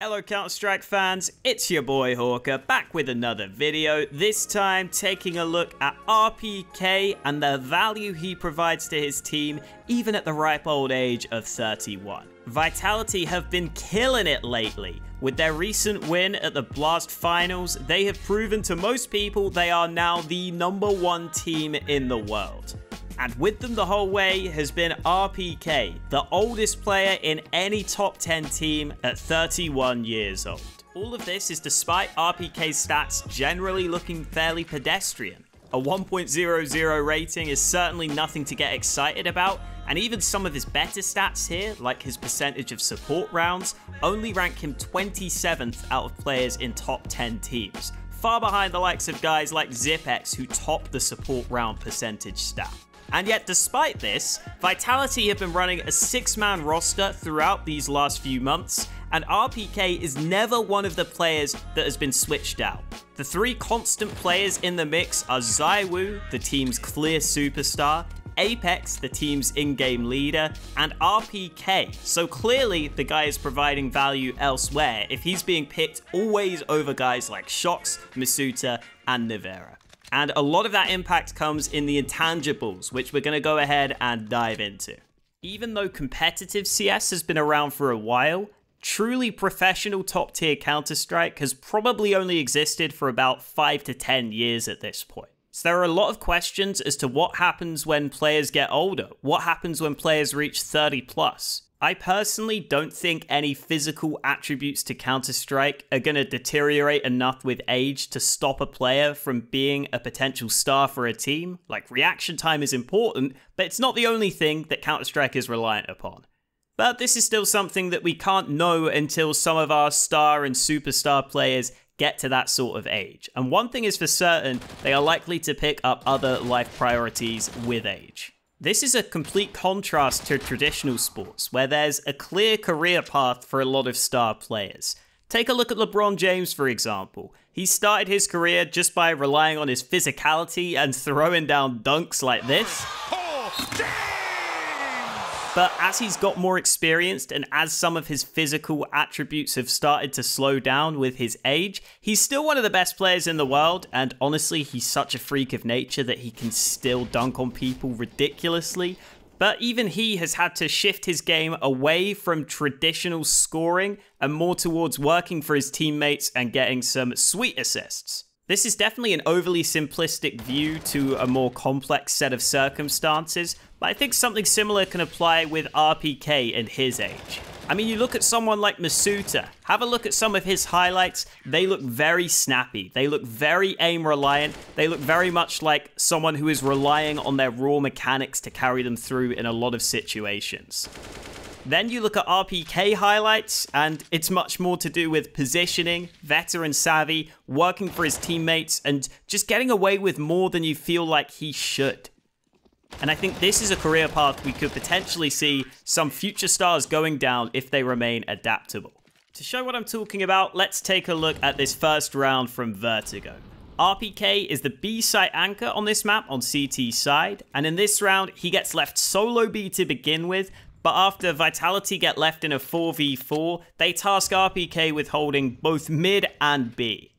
Hello Counter-Strike fans, it's your boy Hawka, back with another video, this time taking a look at RpK and the value he provides to his team, even at the ripe old age of 31. Vitality have been killing it lately. With their recent win at the Blast Finals, they have proven to most people they are now the #1 team in the world. And with them the whole way has been RpK, the oldest player in any top 10 team at 31 years old. All of this is despite RpK's stats generally looking fairly pedestrian. A 1.00 rating is certainly nothing to get excited about, and even some of his better stats here, like his percentage of support rounds, only rank him 27th out of players in top 10 teams, far behind the likes of guys like Zipex who top the support round percentage stat. And yet, despite this, Vitality have been running a 6-man roster throughout these last few months, and RpK is never one of the players that has been switched out. The 3 constant players in the mix are ZywOo, the team's clear superstar, Apex, the team's in-game leader, and RpK, so clearly the guy is providing value elsewhere if he's being picked always over guys like Shox, Masuta, and Nivera. And a lot of that impact comes in the intangibles, which we're going to go ahead and dive into. Even though competitive CS has been around for a while, truly professional top tier Counter-Strike has probably only existed for about 5 to 10 years at this point. So there are a lot of questions as to what happens when players get older, what happens when players reach 30 plus. I personally don't think any physical attributes to Counter-Strike are going to deteriorate enough with age to stop a player from being a potential star for a team. Like, reaction time is important, but it's not the only thing that Counter-Strike is reliant upon. But this is still something that we can't know until some of our star and superstar players get to that sort of age. And one thing is for certain, they are likely to pick up other life priorities with age. This is a complete contrast to traditional sports, where there's a clear career path for a lot of star players. Take a look at LeBron James, for example. He started his career just by relying on his physicality and throwing down dunks like this. But as he's got more experienced and as some of his physical attributes have started to slow down with his age, he's still one of the best players in the world, and honestly, he's such a freak of nature that he can still dunk on people ridiculously. But even he has had to shift his game away from traditional scoring and more towards working for his teammates and getting some sweet assists. This is definitely an overly simplistic view to a more complex set of circumstances, but I think something similar can apply with RpK and his age. I mean, you look at someone like Masuta, have a look at some of his highlights, they look very snappy, they look very aim reliant, they look very much like someone who is relying on their raw mechanics to carry them through in a lot of situations. Then you look at RpK highlights, and it's much more to do with positioning, veteran savvy, working for his teammates, and just getting away with more than you feel like he should. And I think this is a career path we could potentially see some future stars going down if they remain adaptable. To show what I'm talking about, let's take a look at this first round from Vertigo. RpK is the B site anchor on this map on CT side, and in this round, he gets left solo B to begin with, but after Vitality get left in a 4v4, they task RpK with holding both mid and B.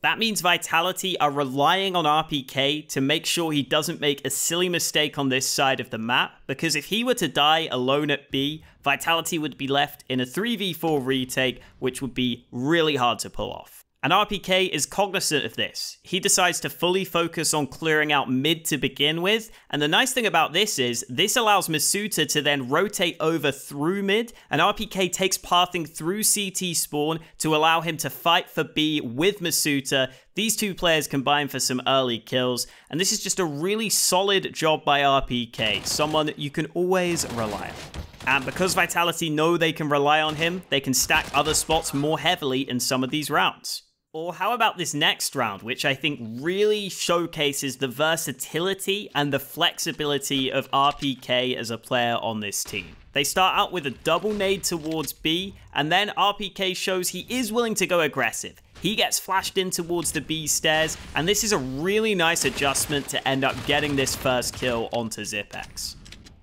That means Vitality are relying on RpK to make sure he doesn't make a silly mistake on this side of the map, because if he were to die alone at B, Vitality would be left in a 3v4 retake, which would be really hard to pull off. And RpK is cognizant of this. He decides to fully focus on clearing out mid to begin with, and the nice thing about this is, this allows Masuta to then rotate over through mid, and RpK takes pathing through CT spawn to allow him to fight for B with Masuta. These two players combine for some early kills, and this is just a really solid job by RpK, someone that you can always rely on. And because Vitality know they can rely on him, they can stack other spots more heavily in some of these rounds. Or how about this next round, which I think really showcases the versatility and the flexibility of RpK as a player on this team. They start out with a double nade towards B, and then RpK shows he is willing to go aggressive. He gets flashed in towards the B stairs, and this is a really nice adjustment to end up getting this first kill onto Zipex.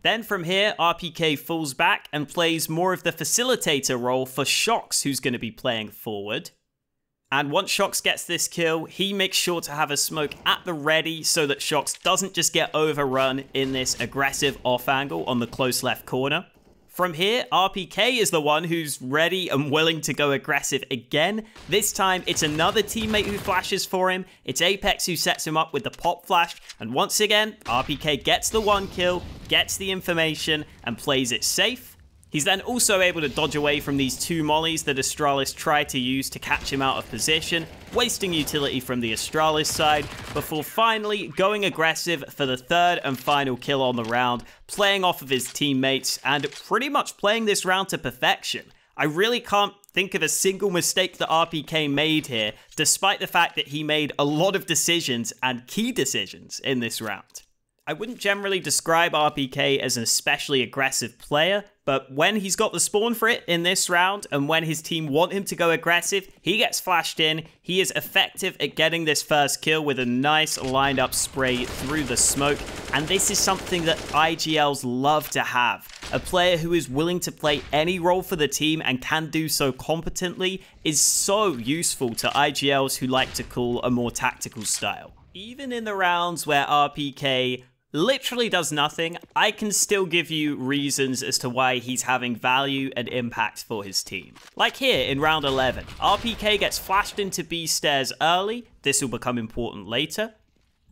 Then from here, RpK falls back and plays more of the facilitator role for Shox, who's going to be playing forward. And once Shox gets this kill, he makes sure to have a smoke at the ready so that Shox doesn't just get overrun in this aggressive off angle on the close left corner. From here, RpK is the one who's ready and willing to go aggressive again. This time, it's another teammate who flashes for him. It's Apex who sets him up with the pop flash. And once again, RpK gets the one kill, gets the information, and plays it safe. He's then also able to dodge away from these two mollies that Astralis try to use to catch him out of position, wasting utility from the Astralis side, before finally going aggressive for the third and final kill on the round, playing off of his teammates, and pretty much playing this round to perfection. I really can't think of a single mistake that RpK made here, despite the fact that he made a lot of decisions and key decisions in this round. I wouldn't generally describe RpK as an especially aggressive player, but when he's got the spawn for it in this round, and when his team want him to go aggressive, he gets flashed in. He is effective at getting this first kill with a nice lined up spray through the smoke, and this is something that IGLs love to have. A player who is willing to play any role for the team and can do so competently is so useful to IGLs who like to call a more tactical style. Even in the rounds where RpK literally does nothing, I can still give you reasons as to why he's having value and impact for his team. Like here in round 11, RpK gets flashed into B stairs early, this will become important later,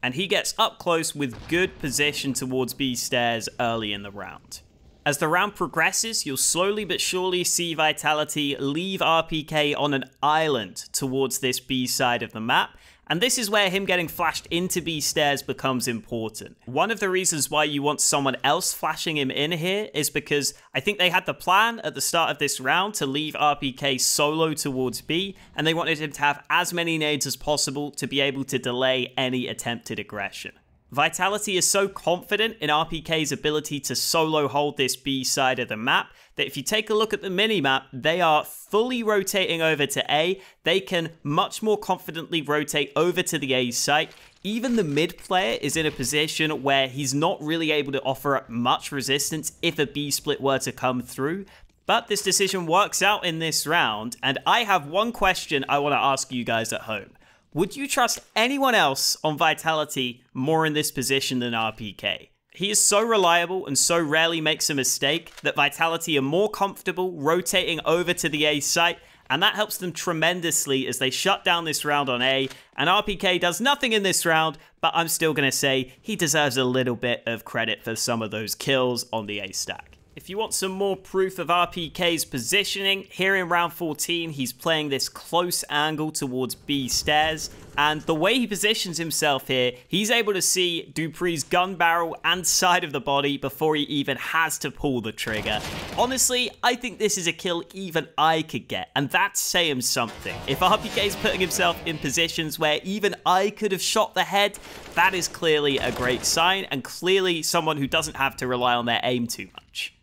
and he gets up close with good position towards B stairs early in the round. As the round progresses, you'll slowly but surely see Vitality leave RpK on an island towards this B side of the map, and this is where him getting flashed into B stairs becomes important. One of the reasons why you want someone else flashing him in here is because I think they had the plan at the start of this round to leave RpK solo towards B, and they wanted him to have as many nades as possible to be able to delay any attempted aggression. Vitality is so confident in RpK's ability to solo hold this B side of the map that if you take a look at the minimap, they are fully rotating over to A. They can much more confidently rotate over to the A site. Even the mid player is in a position where he's not really able to offer up much resistance if a B split were to come through. But this decision works out in this round, and I have one question I want to ask you guys at home. Would you trust anyone else on Vitality more in this position than RpK? He is so reliable and so rarely makes a mistake that Vitality are more comfortable rotating over to the A site, and that helps them tremendously as they shut down this round on A, and RpK does nothing in this round, but I'm still going to say he deserves a little bit of credit for some of those kills on the A stack. If you want some more proof of RpK's positioning, here in round 14, he's playing this close angle towards B stairs, and the way he positions himself here, he's able to see dupree's gun barrel and side of the body before he even has to pull the trigger. Honestly, I think this is a kill even I could get, and that's saying something. If RpK's putting himself in positions where even I could have shot the head, that is clearly a great sign, and clearly someone who doesn't have to rely on their aim too much.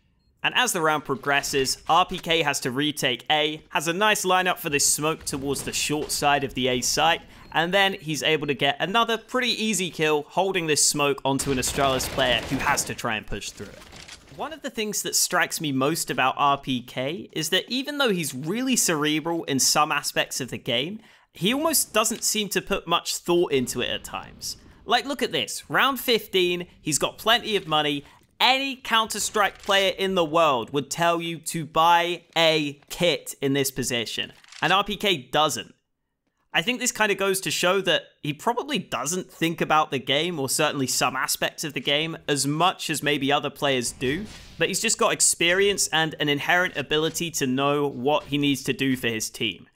And as the round progresses, RpK has to retake A, has a nice lineup for this smoke towards the short side of the A site, and then he's able to get another pretty easy kill holding this smoke onto an Astralis player who has to try and push through it. One of the things that strikes me most about RpK is that even though he's really cerebral in some aspects of the game, he almost doesn't seem to put much thought into it at times. Like, look at this, round 15, he's got plenty of money. Any Counter-Strike player in the world would tell you to buy a kit in this position, and RpK doesn't. I think this kind of goes to show that he probably doesn't think about the game, or certainly some aspects of the game, as much as maybe other players do, but he's just got experience and an inherent ability to know what he needs to do for his team.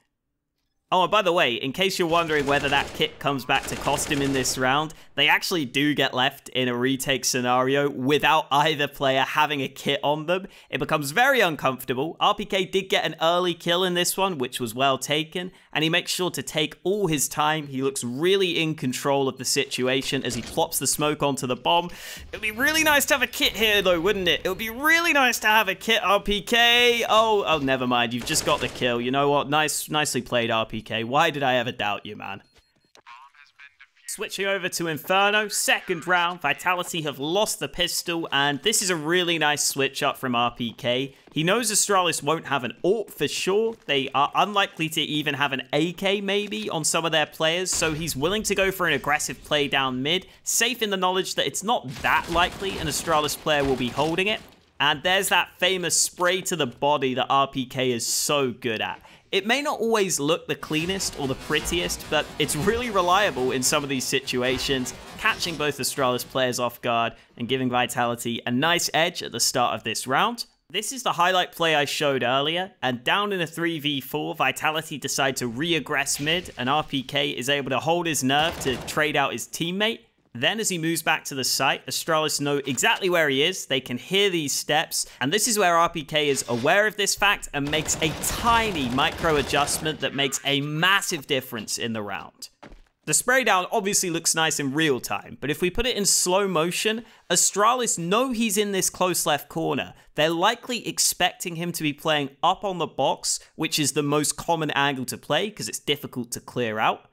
Oh, and by the way, in case you're wondering whether that kit comes back to cost him in this round, they actually do get left in a retake scenario without either player having a kit on them. It becomes very uncomfortable. RpK did get an early kill in this one, which was well taken, and he makes sure to take all his time. He looks really in control of the situation as he plops the smoke onto the bomb. It would be really nice to have a kit here though, wouldn't it? It would be really nice to have a kit, RpK. Oh, never mind. You've just got the kill. You know what? Nicely played, RpK. Why did I ever doubt you, man? Switching over to Inferno, second round, Vitality have lost the pistol, and this is a really nice switch up from RpK. He knows Astralis won't have an AWP for sure. They are unlikely to even have an AK maybe on some of their players, so he's willing to go for an aggressive play down mid, safe in the knowledge that it's not that likely an Astralis player will be holding it. And there's that famous spray to the body that RpK is so good at. It may not always look the cleanest or the prettiest, but it's really reliable in some of these situations, catching both Astralis players off guard and giving Vitality a nice edge at the start of this round. This is the highlight play I showed earlier, and down in a 3v4, Vitality decide to re-aggress mid, and RpK is able to hold his nerve to trade out his teammate. Then as he moves back to the site, Astralis know exactly where he is, they can hear these steps, and this is where RpK is aware of this fact and makes a tiny micro adjustment that makes a massive difference in the round. The spray down obviously looks nice in real time, but if we put it in slow motion, Astralis know he's in this close left corner. They're likely expecting him to be playing up on the box, which is the most common angle to play because it's difficult to clear out.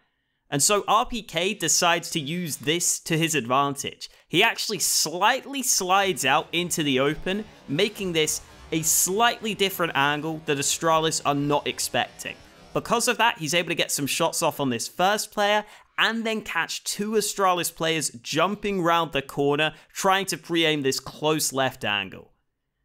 And so RpK decides to use this to his advantage. He actually slightly slides out into the open, making this a slightly different angle that Astralis are not expecting. Because of that, he's able to get some shots off on this first player and then catch two Astralis players jumping round the corner, trying to pre-aim this close left angle.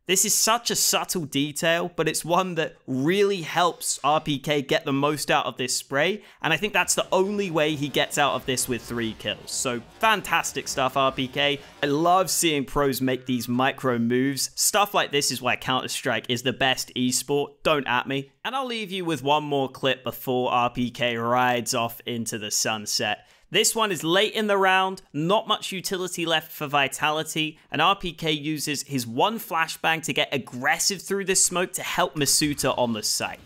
This is such a subtle detail, but it's one that really helps RpK get the most out of this spray, and I think that's the only way he gets out of this with 3 kills. So fantastic stuff, RpK. I love seeing pros make these micro moves. Stuff like this is why Counter-Strike is the best esport. Don't at me. And I'll leave you with one more clip before RpK rides off into the sunset. This one is late in the round, not much utility left for Vitality, and RpK uses his one flashbang to get aggressive through this smoke to help Masuta on the site.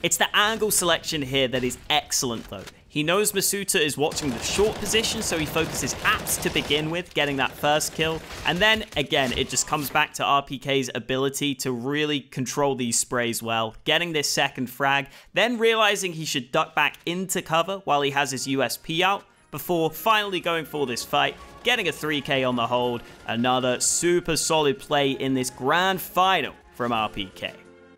It's the angle selection here that is excellent though. He knows Masuta is watching the short position, so he focuses apps to begin with, getting that first kill, and then again it just comes back to RpK's ability to really control these sprays well, getting this second frag, then realizing he should duck back into cover while he has his USP out, before finally going for this fight, getting a 3k on the hold. Another super solid play in this grand final from RpK.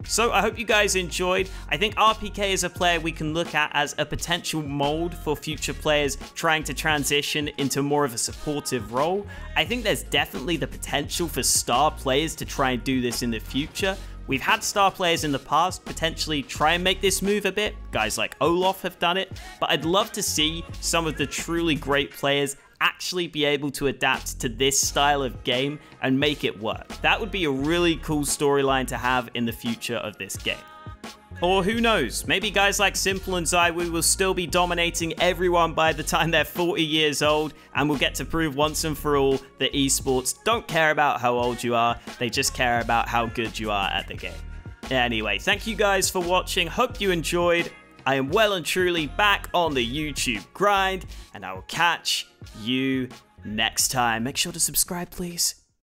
So I hope you guys enjoyed. I think RpK is a player we can look at as a potential mold for future players trying to transition into more of a supportive role. I think there's definitely the potential for star players to try and do this in the future. We've had star players in the past potentially try and make this move a bit. Guys like Olaf have done it, but I'd love to see some of the truly great players actually be able to adapt to this style of game and make it work. That would be a really cool storyline to have in the future of this game. Or who knows, maybe guys like Simple and Zywoo will still be dominating everyone by the time they're 40 years old, and we'll get to prove once and for all that esports don't care about how old you are, they just care about how good you are at the game. Anyway, thank you guys for watching, hope you enjoyed. I am well and truly back on the YouTube grind, and I will catch you next time. Make sure to subscribe, please.